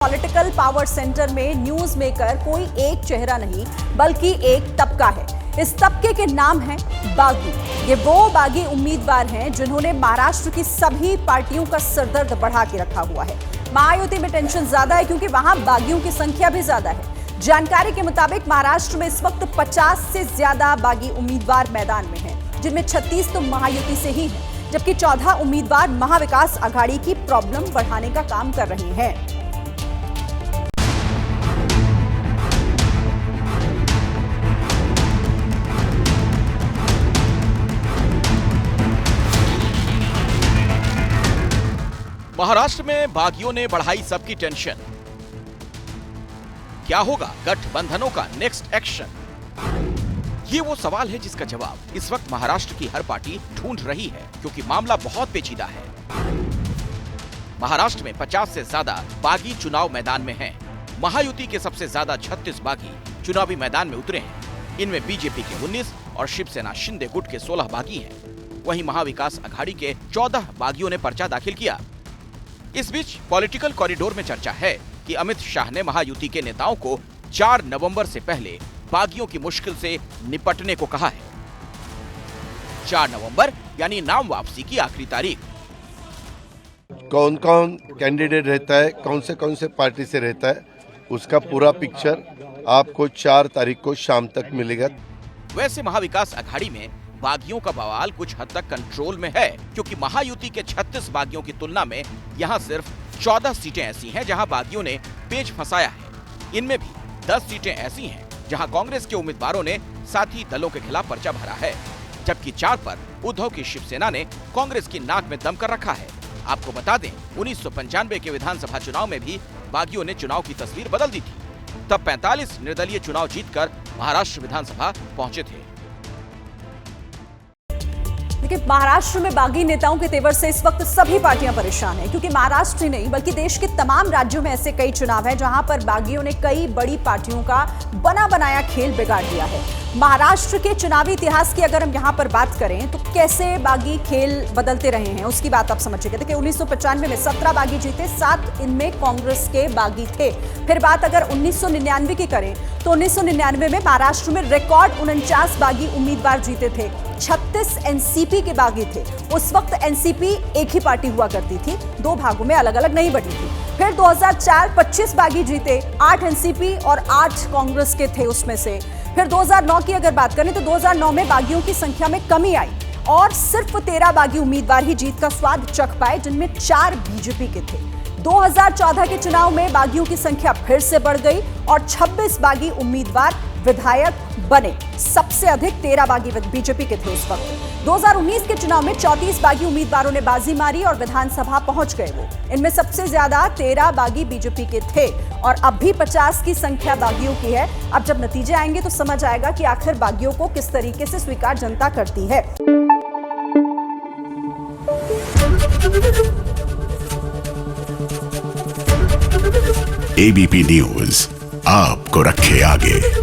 Political power centre में news maker कोई एक चेहरा नहीं बल्कि एक तबका है। इस तबके के नाम है बागी। ये वो बागी उम्मीदवार हैं जिन्होंने महाराष्ट्र की सभी पार्टियों का सरदर्द बढ़ा के रखा हुआ है। महायुति में टेंशन ज्यादा है क्योंकि वहां बागियों की संख्या भी ज्यादा है। जानकारी के मुताबिक महाराष्ट्र में इस वक्त 50 से ज्यादा बागी उम्मीदवार मैदान में हैं, जिनमें 36 तो महायुति से ही हैं, जबकि 14 उम्मीदवार महाविकास आघाड़ी की प्रॉब्लम बढ़ाने का काम कर रहे हैं। महाराष्ट्र में बागियों ने बढ़ाई सबकी टेंशन। क्या होगा गठबंधनों का नेक्स्ट एक्शन? ये वो सवाल है जिसका जवाब इस वक्त महाराष्ट्र की हर पार्टी ढूंढ रही है, क्योंकि मामला बहुत पेचीदा है। महाराष्ट्र में 50 से ज्यादा बागी चुनाव मैदान में हैं। महायुति के सबसे ज्यादा 36 बागी चुनावी मैदान में उतरे हैं। इनमें बीजेपी के 19 और शिवसेना शिंदे गुट के 16 बागी हैं। वहीं महाविकास आघाड़ी के 14 बागियों ने पर्चा दाखिल किया। इस बीच पॉलिटिकल कॉरिडोर में चर्चा है कि अमित शाह ने महायुति के नेताओं को 4 नवंबर से पहले बागियों की मुश्किल से निपटने को कहा है। 4 नवंबर यानी नाम वापसी की आखिरी तारीख। कौन कौन कैंडिडेट रहता है, कौन से पार्टी से रहता है, उसका पूरा पिक्चर आपको 4 तारीख को शाम तक मिलेगा। वैसे महाविकास आघाड़ी में बागियों का बवाल कुछ हद तक कंट्रोल में है, क्योंकि महायुति के 36 बागियों की तुलना में यहां सिर्फ 14 सीटें ऐसी हैं जहां बागियों ने पेच फंसाया है। इनमें भी 10 सीटें ऐसी हैं जहां कांग्रेस के उम्मीदवारों ने साथी दलों के खिलाफ पर्चा भरा है, जबकि 4 पर उद्धव की शिवसेना ने कांग्रेस की नाक में दम कर रखा है। आपको बता दें, 1995 के विधानसभा चुनाव में भी बागियों ने चुनाव की तस्वीर बदल दी थी। तब 45 निर्दलीय चुनाव जीतकर महाराष्ट्र विधानसभा पहुंचे थे। लेकिन महाराष्ट्र में बागी नेताओं के तेवर से इस वक्त सभी पार्टियां परेशान हैं, क्योंकि महाराष्ट्र ही नहीं बल्कि देश के तमाम राज्यों में ऐसे कई चुनाव हैं जहां पर बागियों ने कई बड़ी पार्टियों का बना बनाया खेल बिगाड़ दिया है। महाराष्ट्र के चुनावी इतिहास की अगर हम यहां पर बात करें तो कैसे बागी खेल बदलते रहे हैं उसकी बात आप समझिए। देखिए 1995 में 17 बागी जीते, 7 इनमें कांग्रेस के बागी थे। फिर बात अगर 1999 की करें तो 1999 में महाराष्ट्र में रिकॉर्ड 49 बागी उम्मीदवार जीते थे। 36 एनसीपी के बागी थे। उस वक्त एनसीपी एक ही पार्टी हुआ करती थी, 2 भागों में अलग अलग नहीं बटी थी। फिर 2004 25 बागी जीते, 8 एनसीपी और 8 कांग्रेस के थे उसमें से। फिर 2009 की अगर बात करें तो 2009 में बागियों की संख्या में कमी आई और सिर्फ 13 बागी उम्मीदवार ही जीत का स्वाद चख पाए, जिनमें 4 बीजेपी के थे। 2014 के चुनाव में बागियों की संख्या फिर से बढ़ गई और 26 बागी उम्मीदवार विधायक बने। सबसे अधिक 13 बागी बीजेपी के थे उस वक्त। 2019 के चुनाव में 34 बागी उम्मीदवारों ने बाजी मारी और विधानसभा पहुंच गए वो। इनमें सबसे ज्यादा 13 बागी बीजेपी के थे और अब भी 50 की संख्या बागियों की है। अब जब नतीजे आएंगे तो समझ आएगा कि आखिर बागियों को किस तरीके से स्वीकार जनता करती है। एबीपी न्यूज आपको रखे आगे।